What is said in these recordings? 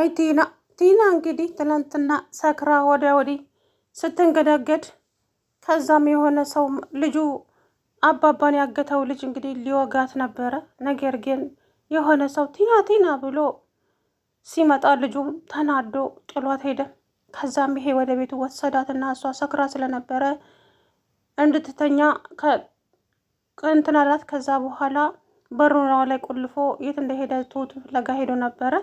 አይ ቲና እንግዲህ ትናንትና ሰክራ ወዲያ ወዲህ ስትንገዳገድ ከዛም የሆነ ሰው ልጁ አባባን ያገተው ልጅ እንግዲህ ሊወጋት ነበረ። ነገር ግን የሆነ ሰው ቲና ብሎ ሲመጣ ልጁም ተናዶ ጥሏት ሄደ። ከዛም ይሄ ወደ ቤቱ ወሰዳትና እሷ ሰክራ ስለነበረ እንድትተኛ ከእንትናላት። ከዛ በኋላ በሩናዋ ላይ ቆልፎ የት እንደሄደ ትሁት ፍለጋ ሄዶ ነበረ።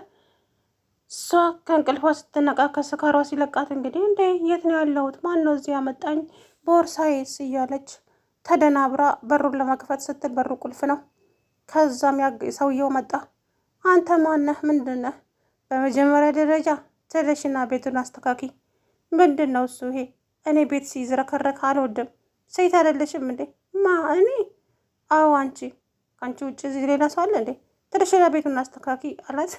እሷ ከእንቅልፏ ስትነቃ ከስካሯ ሲለቃት እንግዲህ እንዴ የት ነው ያለሁት? ማን ነው እዚህ ያመጣኝ? ቦርሳዬስ እያለች ተደናብራ በሩን ለመክፈት ስትል በሩ ቁልፍ ነው። ከዛም ሰውየው መጣ። አንተ ማነህ? ምንድነህ? በመጀመሪያ ደረጃ ተደሽና ቤቱን አስተካኪ። ምንድን ነው እሱ? ይሄ እኔ ቤት ሲዝረከረክ አልወድም። ሴት አይደለሽም እንዴ? ማ እኔ? አዎ አንቺ። ከአንቺ ውጭ እዚህ ሌላ ሰው አለ እንዴ? ተደሽና ቤቱን አስተካኪ አላት።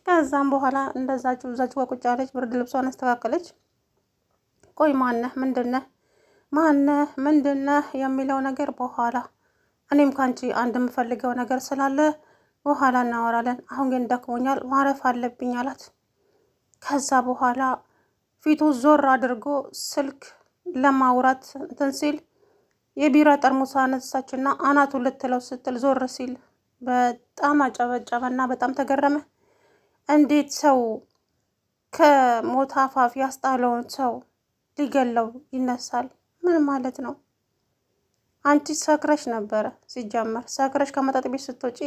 ከዛም በኋላ እንደዛችሁ እዛችሁ ቁጭ አለች። ብርድ ልብሷን አስተካከለች። ቆይ ማነህ? ምንድነህ የሚለው ነገር በኋላ፣ እኔም ካንቺ አንድ የምፈልገው ነገር ስላለ በኋላ እናወራለን። አሁን ግን ደክሞኛል ማረፍ አለብኝ አላት። ከዛ በኋላ ፊቱ ዞር አድርጎ ስልክ ለማውራት እንትን ሲል የቢራ ጠርሙስ አነሳችና አናቱ ልትለው ስትል ዞር ሲል በጣም አጨበጨበና በጣም ተገረመ። እንዴት ሰው ከሞት አፋፍ ያስጣለውን ሰው ሊገለው ይነሳል? ምን ማለት ነው? አንቺ ሰክረሽ ነበረ። ሲጀመር ሰክረሽ ከመጠጥ ቤት ስትወጪ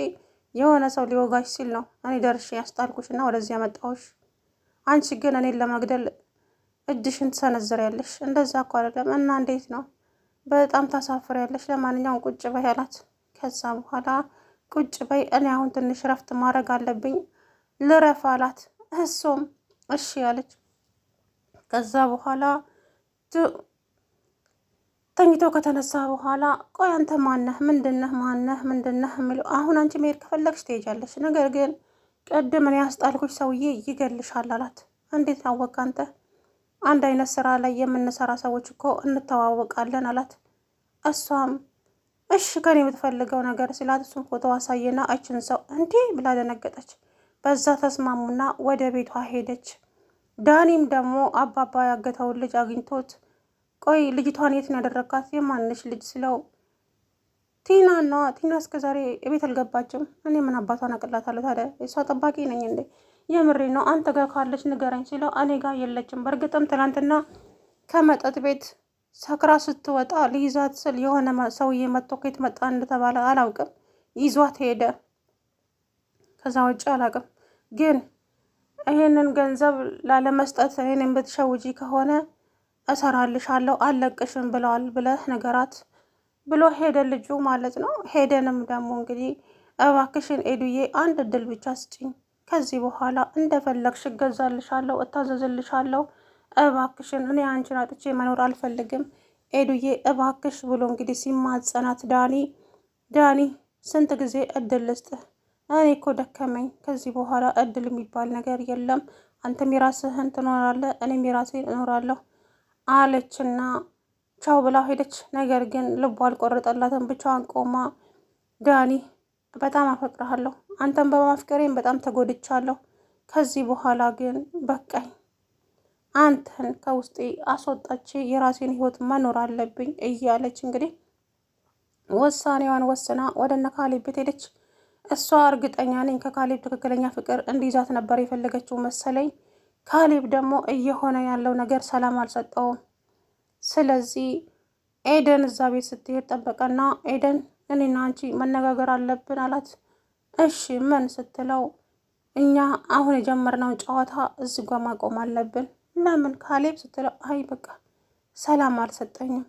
የሆነ ሰው ሊወጋሽ ሲል ነው እኔ ደርሼ ያስጣልኩሽና ወደዚህ ያመጣሁሽ። አንቺ ግን እኔን ለመግደል እጅሽን ትሰነዝሪያለሽ። እንደዛ እኮ አይደለም። እና እንዴት ነው? በጣም ታሳፍሪያለሽ። ለማንኛውም ቁጭ በይ አላት። ከዛ በኋላ ቁጭ በይ፣ እኔ አሁን ትንሽ ረፍት ማድረግ አለብኝ ልረፍ አላት። እሱም እሺ አለች። ከዛ በኋላ ተኝቶ ከተነሳ በኋላ ቆይ አንተ ማነህ? ምንድነህ የሚለው? አሁን አንቺ መሄድ ከፈለግሽ ትሄጃለሽ፣ ነገር ግን ቅድም እኔ ያስጣልኩሽ ሰውዬ ይገልሻል አላት። እንዴት አወቅ አንተ? አንድ አይነት ስራ ላይ የምንሰራ ሰዎች እኮ እንተዋወቃለን አላት። እሷም እሺ ከኔ የምትፈልገው ነገር ሲላት እሱን ፎቶ አሳየና አይችን ሰው እንዲህ ብላ ደነገጠች። በዛ ተስማሙና ወደ ቤቷ ሄደች። ዳኒም ደግሞ አባባ ያገተውን ልጅ አግኝቶት ቆይ ልጅቷን የት ነው ያደረካት? የማንሽ ልጅ ስለው ቲና እስከ ዛሬ ቤት አልገባችም። እኔ ምን አባቷን አቅላታለሁ ታዲያ? የሷ ጠባቂ ነኝ እንዴ? የምሬ ነው። አንተ ጋር ካለች ንገረኝ ሲለው እኔ ጋር የለችም። በእርግጥም ትናንትና ከመጠጥ ቤት ሰክራ ስትወጣ ሊይዛት ስል የሆነ ሰውዬ መጥቶ ከየት መጣ እንደተባለ አላውቅም፣ ይዟት ሄደ። ከዛ ውጭ አላውቅም። ግን ይሄንን ገንዘብ ላለመስጠት እኔን ብትሸውጂ ከሆነ እሰራልሻለሁ አልለቅሽም ብለዋል ብለህ ነገራት ብሎ ሄደ ልጁ ማለት ነው። ሄደንም ደግሞ እንግዲህ እባክሽን ኤዱዬ አንድ እድል ብቻ ስጭኝ፣ ከዚህ በኋላ እንደፈለግሽ እገዛልሻለሁ፣ እታዘዝልሻለሁ፣ እባክሽን እኔ አንቺን አጥቼ መኖር አልፈልግም ኤዱዬ እባክሽ ብሎ እንግዲህ ሲማጸናት ዳኒ ስንት ጊዜ እድል ልስጥህ? እኔ እኮ ደከመኝ፣ ከዚህ በኋላ እድል የሚባል ነገር የለም፣ አንተም የራስህን ትኖራለህ፣ እኔም የራሴን እኖራለሁ አለችና ቻው ብላ ሄደች። ነገር ግን ልቧ አልቆረጠላትም። ብቻዋን ቆማ ዳኒ በጣም አፈቅርሃለሁ፣ አንተም በማፍቀሬም በጣም ተጎድቻለሁ፣ ከዚህ በኋላ ግን በቃኝ፣ አንተን ከውስጤ አስወጣች፣ የራሴን ህይወት መኖር አለብኝ እያለች እንግዲህ ውሳኔዋን ወስና ወደ እነ ካሌብ ቤት ሄደች። እሷ እርግጠኛ ነኝ ከካሌብ ትክክለኛ ፍቅር እንዲይዛት ነበር የፈለገችው መሰለኝ። ካሌብ ደግሞ እየሆነ ያለው ነገር ሰላም አልሰጠውም። ስለዚህ ኤደን እዛ ቤት ስትሄድ ጠበቀና ኤደን እኔና አንቺ መነጋገር አለብን አላት። እሺ ምን ስትለው እኛ አሁን የጀመርነውን ጨዋታ እዚህ ጋር ማቆም አለብን። ለምን ካሌብ ስትለው አይ በቃ ሰላም አልሰጠኝም፣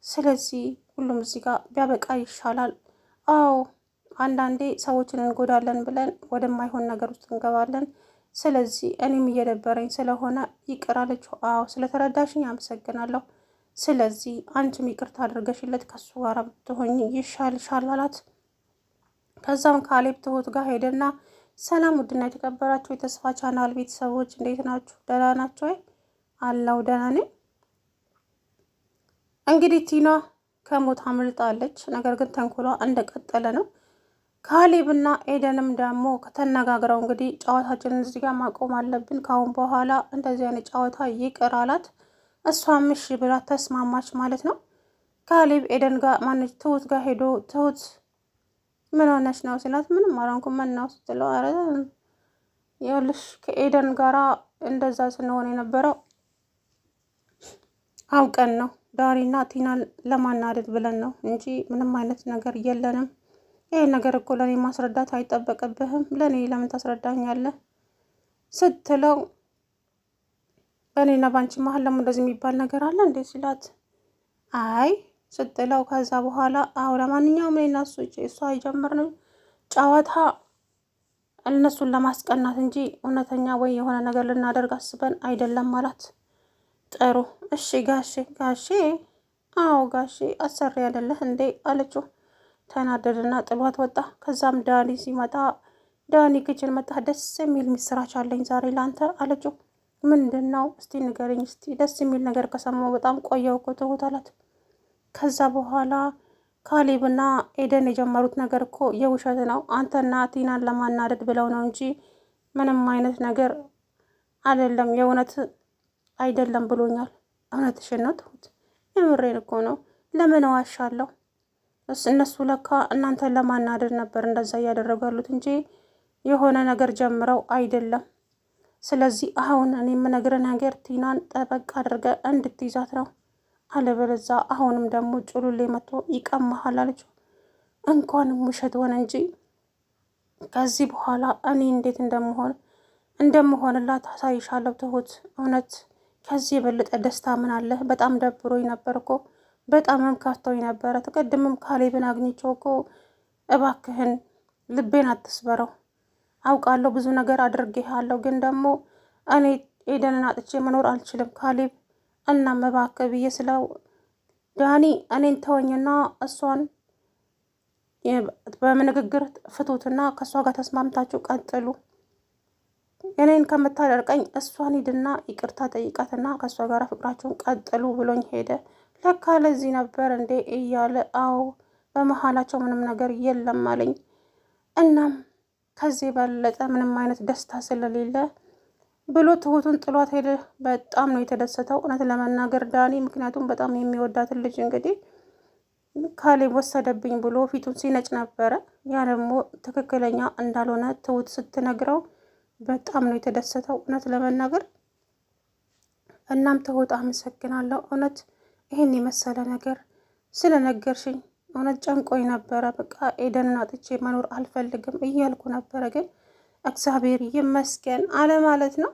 ስለዚህ ሁሉም እዚህ ጋር ቢያበቃ ይሻላል። አዎ አንዳንዴ ሰዎችን እንጎዳለን ብለን ወደማይሆን ነገር ውስጥ እንገባለን። ስለዚህ እኔም እየደበረኝ ስለሆነ ይቅር አለችው። አዎ ስለተረዳሽኝ አመሰግናለሁ። ስለዚህ አንቺም ይቅርታ አድርገሽለት ከሱ ጋር ብትሆኝ ይሻልሻል አላት። ከዛም ካሌብ ትሁት ጋር ሄደና ሰላም ውድና የተከበራችሁ የተስፋ ቻናል ቤተሰቦች እንዴት ናችሁ? ደህና ናችሁ? አለው ደህና ነኝ። እንግዲህ ቲና ከሞት አምልጣለች። ነገር ግን ተንኮሏ እንደቀጠለ ነው። ካሌብና ኤደንም ደግሞ ከተነጋግረው እንግዲህ ጨዋታችንን እዚህ ጋር ማቆም አለብን፣ ካሁን በኋላ እንደዚህ አይነት ጨዋታ ይቅር አላት። እሷም እሺ ብላ ተስማማች ማለት ነው። ካሌብ ኤደን ጋር ማነች ትሁት ጋር ሄዶ ትሁት ምን ሆነች ነው ሲላት ምንም አልሆንኩም ምን ነው ስትለው አረ ይኸውልሽ ከኤደን ጋራ እንደዛ ስንሆን የነበረው አውቀን ነው ዳኒና ቲናን ለማናደድ ብለን ነው እንጂ ምንም አይነት ነገር የለንም። ይሄን ነገር እኮ ለእኔ ማስረዳት አይጠበቅብህም፣ ለእኔ ለምን ታስረዳኛለህ ስትለው በእኔና ባንቺ መሀል ደግሞ እንደዚህ የሚባል ነገር አለ እንዴ ሲላት አይ ስትለው ከዛ በኋላ አሁን ለማንኛውም እኔና እሷ የጀመርነው ጨዋታ እነሱን ለማስቀናት እንጂ እውነተኛ ወይ የሆነ ነገር ልናደርግ አስበን አይደለም ማለት። ጥሩ እሺ ጋሼ አዎ ጋሼ አሰሪ አይደለህ እንዴ አለችው። ተናደድና ጥሏት ወጣ። ከዛም ዳኒ ሲመጣ ዳኒ ክችን መጣ። ደስ የሚል ምስራች አለኝ ዛሬ ላንተ አለችው። ምንድን ነው እስቲ ንገረኝ፣ እስቲ ደስ የሚል ነገር ከሰማሁ በጣም ቆየው እኮ ትሁት አላት። ከዛ በኋላ ካሌብና ኤደን የጀመሩት ነገር እኮ የውሸት ነው፣ አንተና ቲናን ለማናደድ ብለው ነው እንጂ ምንም አይነት ነገር አይደለም፣ የእውነት አይደለም ብሎኛል። እውነትሽን ነው ትሁት? የምሬን እኮ ነው። ለምን እዋሻለሁ? እነሱ ለካ እናንተን ለማናደድ ነበር እንደዛ እያደረጉ ያሉት እንጂ የሆነ ነገር ጀምረው አይደለም። ስለዚህ አሁን እኔ የምነግርህ ነገር ቲናን ጠበቅ አድርገህ እንድትይዛት ነው፣ አለበለዛ አሁንም ደግሞ ጩሉሌ መጥቶ ይቀማሃል አለችው። እንኳንም ውሸት ሆነ እንጂ ከዚህ በኋላ እኔ እንዴት እንደምሆንላት አሳይሻለሁ ትሁት። እውነት ከዚህ የበለጠ ደስታ ምን አለ? በጣም ደብሮኝ ነበር እኮ በጣምም ከፍቶኝ ነበረ። ተቀድምም ካሌብን አግኝቼው እኮ እባክህን ልቤን አትስበረው፣ አውቃለሁ ብዙ ነገር አድርጌሃለሁ፣ ግን ደግሞ እኔ ኤደንን አጥቼ መኖር አልችልም ካሌብ፣ እናም እባክህ ብዬ ስለው ዳኒ እኔን ተወኝና እሷን በንግግር ፍቱትና ከእሷ ጋር ተስማምታችሁ ቀጥሉ፣ እኔን ከምታደርቀኝ እሷን ሂድና ይቅርታ ጠይቃትና ከእሷ ጋር ፍቅራችሁን ቀጥሉ ብሎኝ ሄደ። ለካ ለዚህ ነበር እንዴ እያለ አዎ በመሀላቸው ምንም ነገር የለም አለኝ። እናም ከዚህ በለጠ ምንም አይነት ደስታ ስለሌለ ብሎ ትሁቱን ጥሏት ሄደ። በጣም ነው የተደሰተው እውነት ለመናገር ዳኒ፣ ምክንያቱም በጣም የሚወዳትን ልጅ እንግዲህ ካሌብ ወሰደብኝ ብሎ ፊቱን ሲነጭ ነበረ። ያ ደግሞ ትክክለኛ እንዳልሆነ ትሁት ስትነግረው በጣም ነው የተደሰተው እውነት ለመናገር። እናም ትሁት አመሰግናለሁ እውነት ይሄን የመሰለ ነገር ስለነገርሽኝ፣ እውነት ጨንቆኝ ነበረ። በቃ ኤደንን አጥቼ መኖር አልፈልግም እያልኩ ነበረ፣ ግን እግዚአብሔር ይመስገን አለ ማለት ነው።